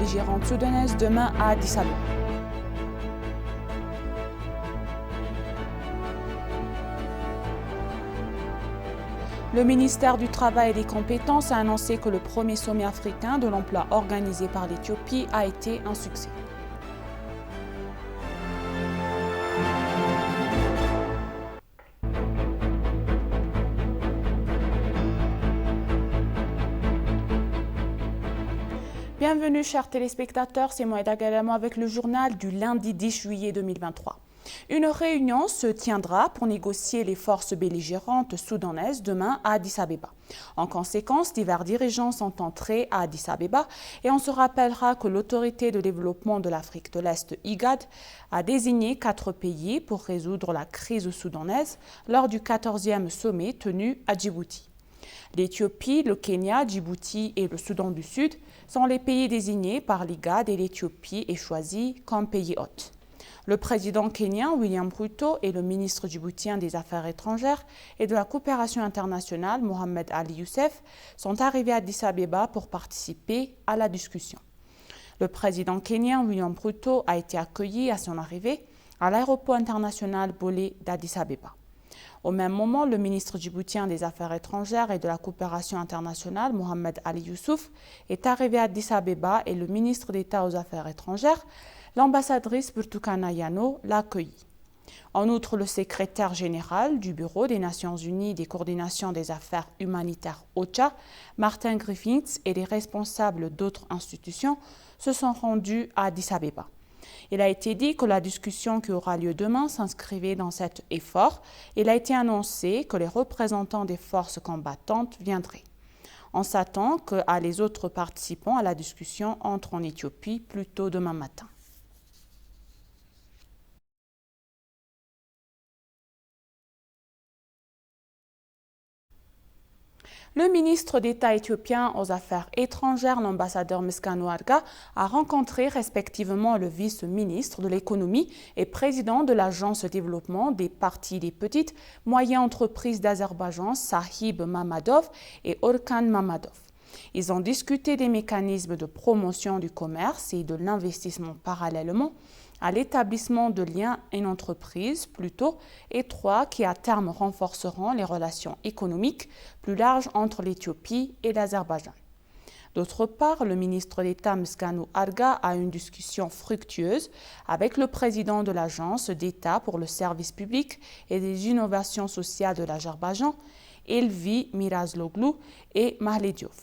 belligérantes soudanaises demain à Addis Abeba. Le ministère du Travail et des Compétences a annoncé que le premier sommet africain de l'emploi organisé par l'Éthiopie a été un succès. Bienvenue chers téléspectateurs, c'est Moïda Galamo avec le journal du lundi 10 juillet 2023. Une réunion se tiendra pour négocier les forces belligérantes soudanaises demain à Addis Abeba. En conséquence, divers dirigeants sont entrés à Addis Abeba et on se rappellera que l'autorité de développement de l'Afrique de l'Est, IGAD, a désigné 4 pays pour résoudre la crise soudanaise lors du 14e sommet tenu à Djibouti. L'Éthiopie, le Kenya, Djibouti et le Soudan du Sud sont les pays désignés par l'IGAD et l'Éthiopie est choisie comme pays hôte. Le président kenyan William Ruto et le ministre djiboutien des Affaires étrangères et de la coopération internationale Mohamed Ali Youssef sont arrivés à Addis Abeba pour participer à la discussion. Le président kenyan William Ruto a été accueilli à son arrivée à l'aéroport international Bolé d'Addis Abeba. Au même moment, le ministre djiboutien des Affaires étrangères et de la coopération internationale, Mohamed Ali Youssouf, est arrivé à Addis Abeba et le ministre d'État aux Affaires étrangères, l'ambassadrice Burtukana Yano, l'a accueilli. En outre, le secrétaire général du Bureau des Nations Unies des coordinations des affaires humanitaires OCHA, Martin Griffiths, et les responsables d'autres institutions se sont rendus à Addis Abeba. Il a été dit que la discussion qui aura lieu demain s'inscrivait dans cet effort. Il a été annoncé que les représentants des forces combattantes viendraient. On s'attend que les autres participants à la discussion entrent en Éthiopie plus tôt demain matin. Le ministre d'État éthiopien aux Affaires étrangères, l'ambassadeur Meskanou Arga, a rencontré respectivement le vice-ministre de l'économie et président de l'agence de développement des parties des petites moyennes entreprises d'Azerbaïdjan, Sahib Mamadov et Orkan Mamadov. Ils ont discuté des mécanismes de promotion du commerce et de l'investissement parallèlement à l'établissement de liens en entreprise plutôt étroits qui à terme renforceront les relations économiques plus larges entre l'Éthiopie et l'Azerbaïdjan. D'autre part, le ministre d'État Meskanou Arga a eu une discussion fructueuse avec le président de l'Agence d'État pour le service public et des innovations sociales de l'Azerbaïdjan, Elvi Mirazloglu et Mahlediov.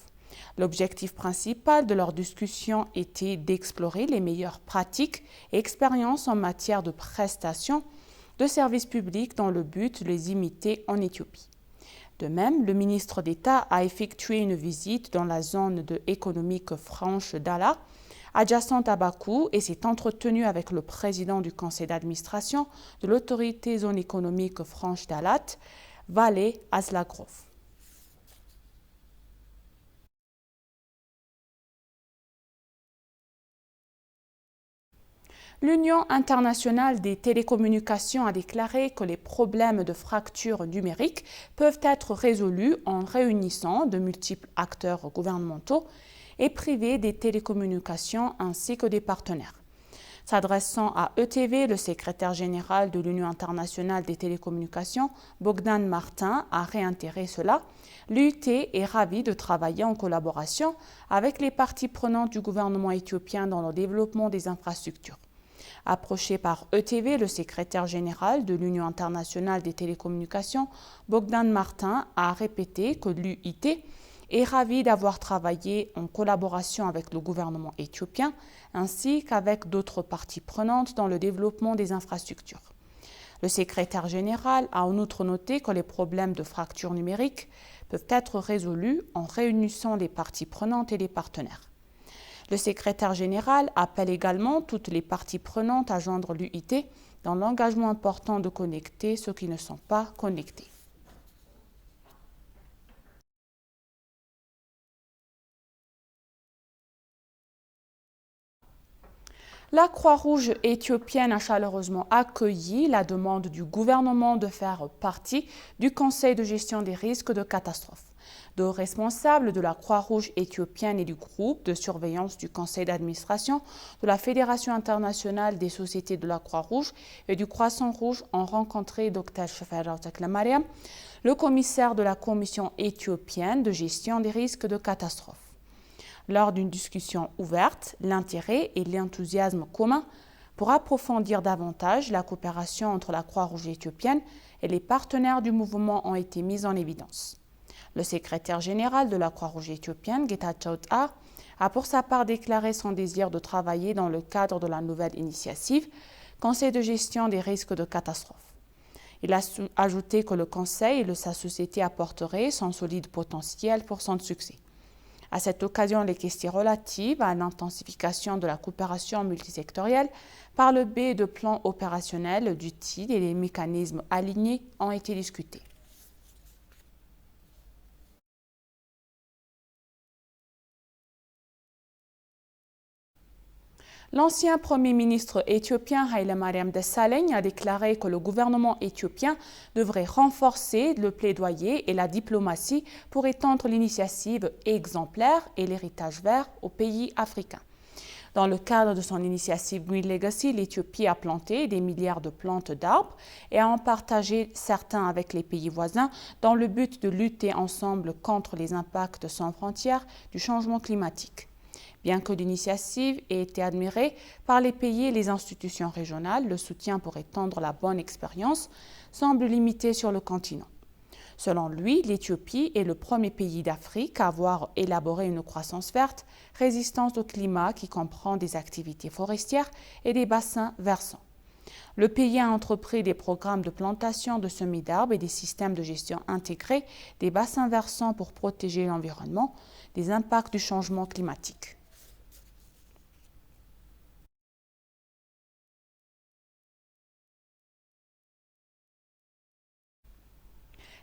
L'objectif principal de leur discussion était d'explorer les meilleures pratiques et expériences en matière de prestation de services publics dans le but de les imiter en Éthiopie. De même, le ministre d'État a effectué une visite dans la zone économique franche d'Ala, adjacente à Bakou, et s'est entretenu avec le président du conseil d'administration de l'autorité zone économique franche d'Alat, Valé Aslagrov. L'Union internationale des télécommunications a déclaré que les problèmes de fracture numérique peuvent être résolus en réunissant de multiples acteurs gouvernementaux et privés des télécommunications ainsi que des partenaires. S'adressant à ETV, le secrétaire général de l'Union internationale des télécommunications, Bogdan Martin, a réitéré cela. L'UT est ravi de travailler en collaboration avec les parties prenantes du gouvernement éthiopien dans le développement des infrastructures. Approché par ETV, le secrétaire général de l'Union internationale des télécommunications, Bogdan Martin, a répété que l'UIT est ravi d'avoir travaillé en collaboration avec le gouvernement éthiopien ainsi qu'avec d'autres parties prenantes dans le développement des infrastructures. Le secrétaire général a en outre noté que les problèmes de fracture numérique peuvent être résolus en réunissant les parties prenantes et les partenaires. Le secrétaire général appelle également toutes les parties prenantes à joindre l'UIT dans l'engagement important de connecter ceux qui ne sont pas connectés. La Croix-Rouge éthiopienne a chaleureusement accueilli la demande du gouvernement de faire partie du Conseil de gestion des risques de catastrophe. Deux responsables de la Croix-Rouge éthiopienne et du groupe de surveillance du conseil d'administration de la Fédération internationale des sociétés de la Croix-Rouge et du Croissant Rouge ont rencontré Dr Sheferat Taklemariam, le commissaire de la Commission éthiopienne de gestion des risques de catastrophe. Lors d'une discussion ouverte, l'intérêt et l'enthousiasme communs pour approfondir davantage la coopération entre la Croix-Rouge éthiopienne et les partenaires du mouvement ont été mis en évidence. Le secrétaire général de la Croix-Rouge éthiopienne, Getachew Tha, a pour sa part déclaré son désir de travailler dans le cadre de la nouvelle initiative Conseil de gestion des risques de catastrophe. Il a ajouté que le Conseil et sa société apporteraient son solide potentiel pour son succès. À cette occasion, les questions relatives à l'intensification de la coopération multisectorielle par le biais de plans opérationnels du TID et les mécanismes alignés ont été discutés. L'ancien Premier ministre éthiopien Haile Mariam Desalegn a déclaré que le gouvernement éthiopien devrait renforcer le plaidoyer et la diplomatie pour étendre l'initiative exemplaire et l'héritage vert aux pays africains. Dans le cadre de son initiative Green Legacy, l'Éthiopie a planté des milliards de plantes d'arbres et a en partagé certains avec les pays voisins dans le but de lutter ensemble contre les impacts sans frontières du changement climatique. Bien que l'initiative ait été admirée par les pays et les institutions régionales, le soutien pour étendre la bonne expérience semble limité sur le continent. Selon lui, l'Éthiopie est le premier pays d'Afrique à avoir élaboré une croissance verte, résistante au climat qui comprend des activités forestières et des bassins versants. Le pays a entrepris des programmes de plantation de semis d'arbres et des systèmes de gestion intégrés des bassins versants pour protéger l'environnement des impacts du changement climatique.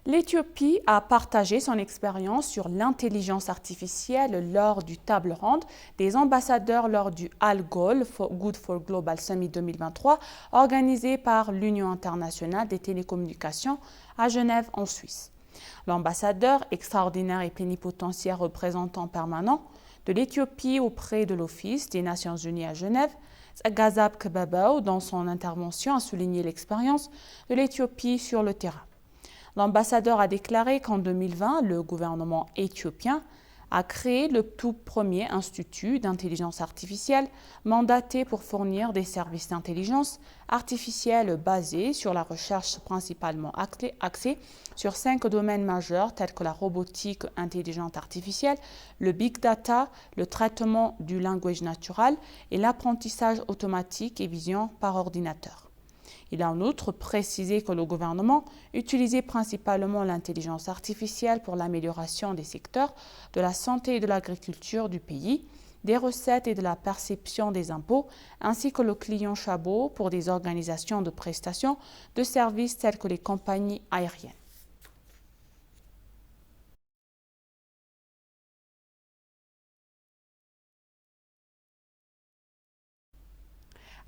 L'Éthiopie a partagé son expérience sur l'intelligence artificielle lors du table ronde des ambassadeurs lors du ALGOL Good for Global Summit 2023 organisé par l'Union internationale des télécommunications à Genève en Suisse. L'ambassadeur extraordinaire et plénipotentiaire représentant permanent de l'Éthiopie auprès de l'Office des Nations Unies à Genève, Gazab Kebabou, dans son intervention, a souligné l'expérience de l'Éthiopie sur le terrain. L'ambassadeur a déclaré qu'en 2020, le gouvernement éthiopien a créé le tout premier institut d'intelligence artificielle mandaté pour fournir des services d'intelligence artificielle basés sur la recherche principalement axée sur 5 domaines majeurs tels que la robotique intelligente artificielle, le big data, le traitement du langage naturel et l'apprentissage automatique et vision par ordinateur. Il a en outre précisé que le gouvernement utilisait principalement l'intelligence artificielle pour l'amélioration des secteurs de la santé et de l'agriculture du pays, des recettes et de la perception des impôts, ainsi que le client chabot pour des organisations de prestation de services telles que les compagnies aériennes.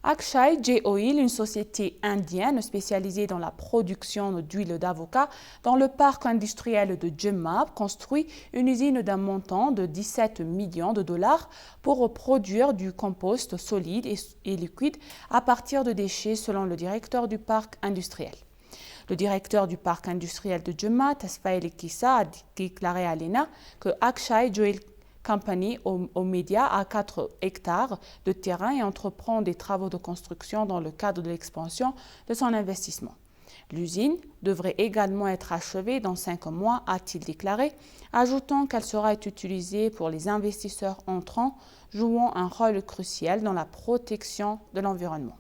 Akshay J Oil, une société indienne spécialisée dans la production d'huile d'avocat dans le parc industriel de Jemma, construit une usine d'un montant de 17 millions de dollars pour produire du compost solide et liquide à partir de déchets, selon le directeur du parc industriel. Le directeur du parc industriel de Jemma, Tesfaye Kissa, a déclaré à l'ENA que Akshay J Oil Company aux médias à 4 hectares de terrain et entreprend des travaux de construction dans le cadre de l'expansion de son investissement. L'usine devrait également être achevée dans 5 mois, a-t-il déclaré, ajoutant qu'elle sera utilisée pour les investisseurs entrants, jouant un rôle crucial dans la protection de l'environnement.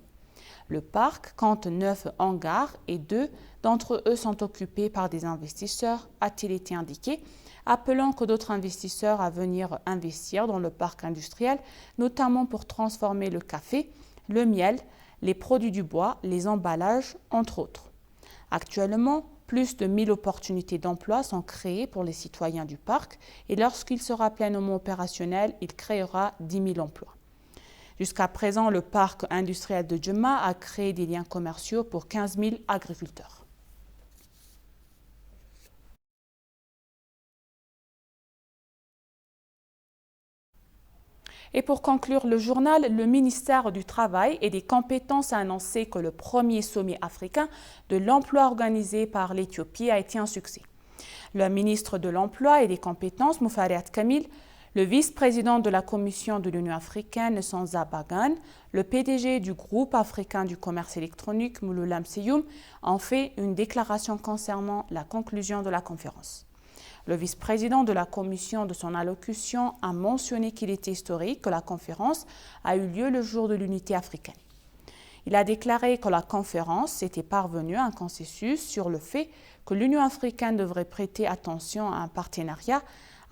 Le parc compte 9 hangars et 2 d'entre eux sont occupés par des investisseurs, a-t-il été indiqué, appelant que d'autres investisseurs à venir investir dans le parc industriel, notamment pour transformer le café, le miel, les produits du bois, les emballages, entre autres. Actuellement, plus de 1000 opportunités d'emploi sont créées pour les citoyens du parc et lorsqu'il sera pleinement opérationnel, il créera 10 000 emplois. Jusqu'à présent, le parc industriel de Jemma a créé des liens commerciaux pour 15 000 agriculteurs. Et pour conclure le journal, le ministère du Travail et des Compétences a annoncé que le premier sommet africain de l'emploi organisé par l'Éthiopie a été un succès. Le ministre de l'Emploi et des Compétences, Moufariyat Kamil, le vice-président de la Commission de l'Union africaine, Sanza Bagan, le PDG du groupe africain du commerce électronique, Mouloulam Seyoum, ont fait une déclaration concernant la conclusion de la conférence. Le vice-président de la Commission, de son allocution, a mentionné qu'il était historique que la conférence a eu lieu le jour de l'unité africaine. Il a déclaré que la conférence était parvenue à un consensus sur le fait que l'Union africaine devrait prêter attention à un partenariat,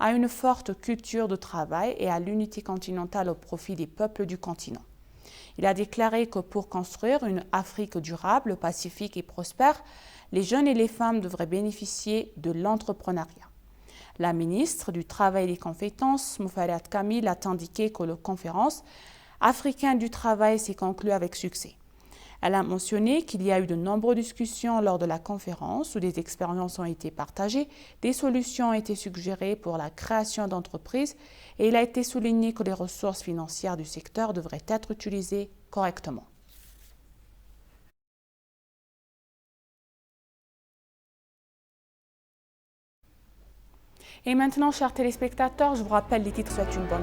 à une forte culture de travail et à l'unité continentale au profit des peuples du continent. Il a déclaré que pour construire une Afrique durable, pacifique et prospère, les jeunes et les femmes devraient bénéficier de l'entrepreneuriat. La ministre du Travail et des Compétences, Moufariyat Kamil, a indiqué que la conférence africaine du travail s'est conclue avec succès. Elle a mentionné qu'il y a eu de nombreuses discussions lors de la conférence où des expériences ont été partagées, des solutions ont été suggérées pour la création d'entreprises et il a été souligné que les ressources financières du secteur devraient être utilisées correctement. Et maintenant, chers téléspectateurs, je vous rappelle les titres souhaitent une bonne